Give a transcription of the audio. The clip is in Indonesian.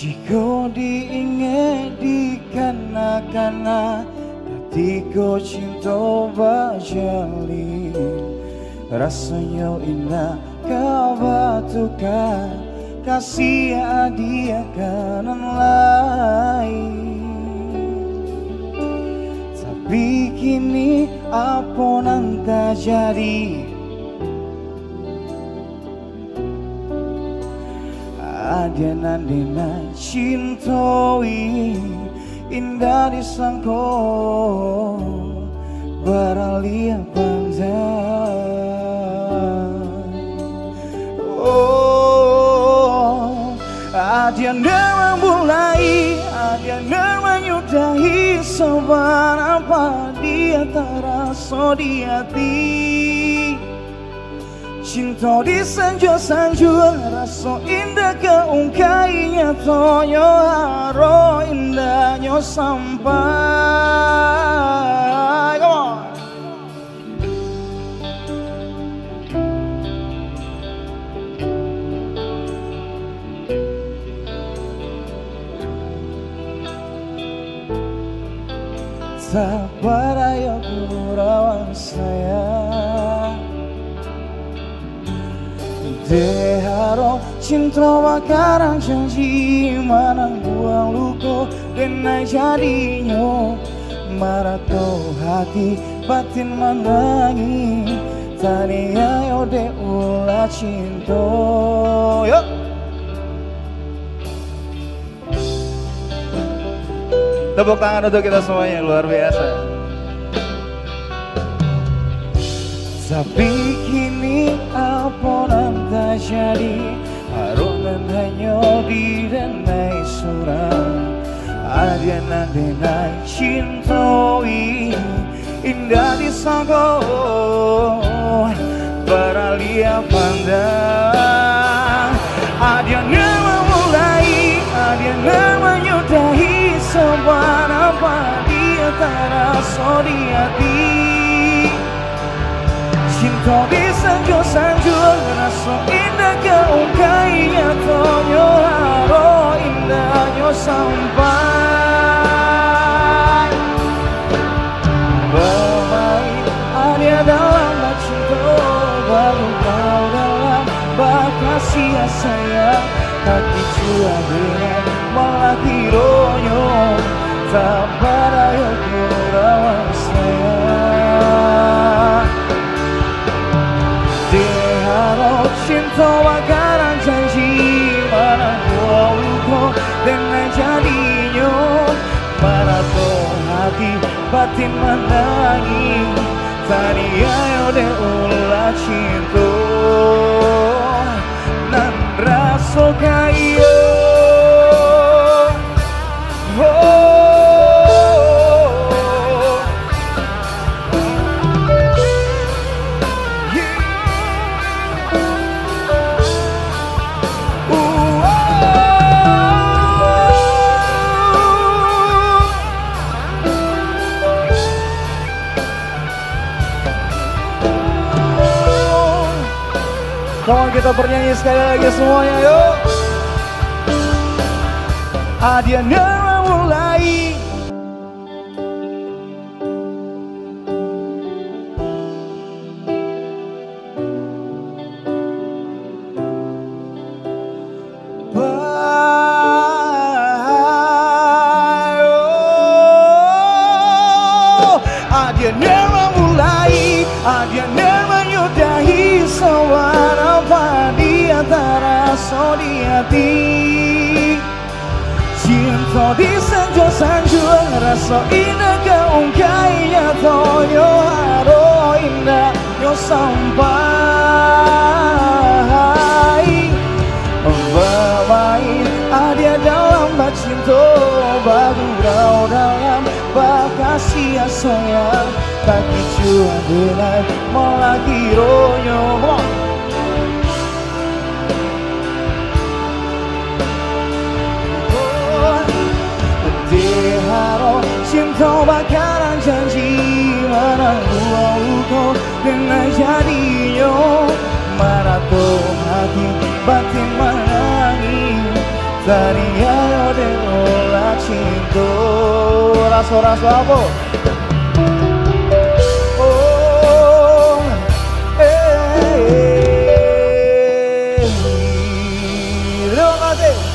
Jika diingat di kana-kana ketika cinta bajali, rasanya indah kabatukan kasih dia kanan lain. Tapi kini apa nanti jadi, ada nandina cintoi indah disangko baralia panjang. Oh, ada nama mulai, ada nama nyudahi sobat apa dia terasa di hati. Cinta di sanjung-sanjung rasa indah keungkainya toyo haro indahnya sampai. Come on. Sabar ayo kurawang sayang, deharo cinta bakaran janji manang buang luko denai jadinya marato hati batin menangi tani ayo de ulah cinta. Yuk tepuk tangan untuk kita semuanya, luar biasa. Tapi kini apa nanti jadi, harus hanya di denai surah. Ada nanti cintoi indah disangko baralia pandang. Ada nama mulai, ada nama nyudahi sobat apa dia terasa di hati. Cinta di sanjung-sanjung rasa indah keungkainya toyo haro indahnya sampai. Bermain ada dalam cinta baru kau dalam bakasi sayang kaki jua dengan malah kironyo tak barayo kurawang sayang. Deharo cinta bakaran janji mana buang luko dengan jadinya marato hati batin menangi tadi ayo de ulah cinta nan raso kaya. Kawan kita bernyanyi sekali lagi semuanya, yuk. Ada nama mulai, ada nama mulai, ada nama nyudahi sobat apa di antara so di hati. Cinta di sanjung-sanjung rasa indah keungkainya toyo haro indahnya sampai. Bermain ada dalam cinta baru kau dalam bakasi sayang kaki jua denai malah kironyo. Deharo cinta bakaran janji mana buang luko dengan jadinya marato hati batin menangis tadi cinta raso-raso apa? Oh, terima kasih.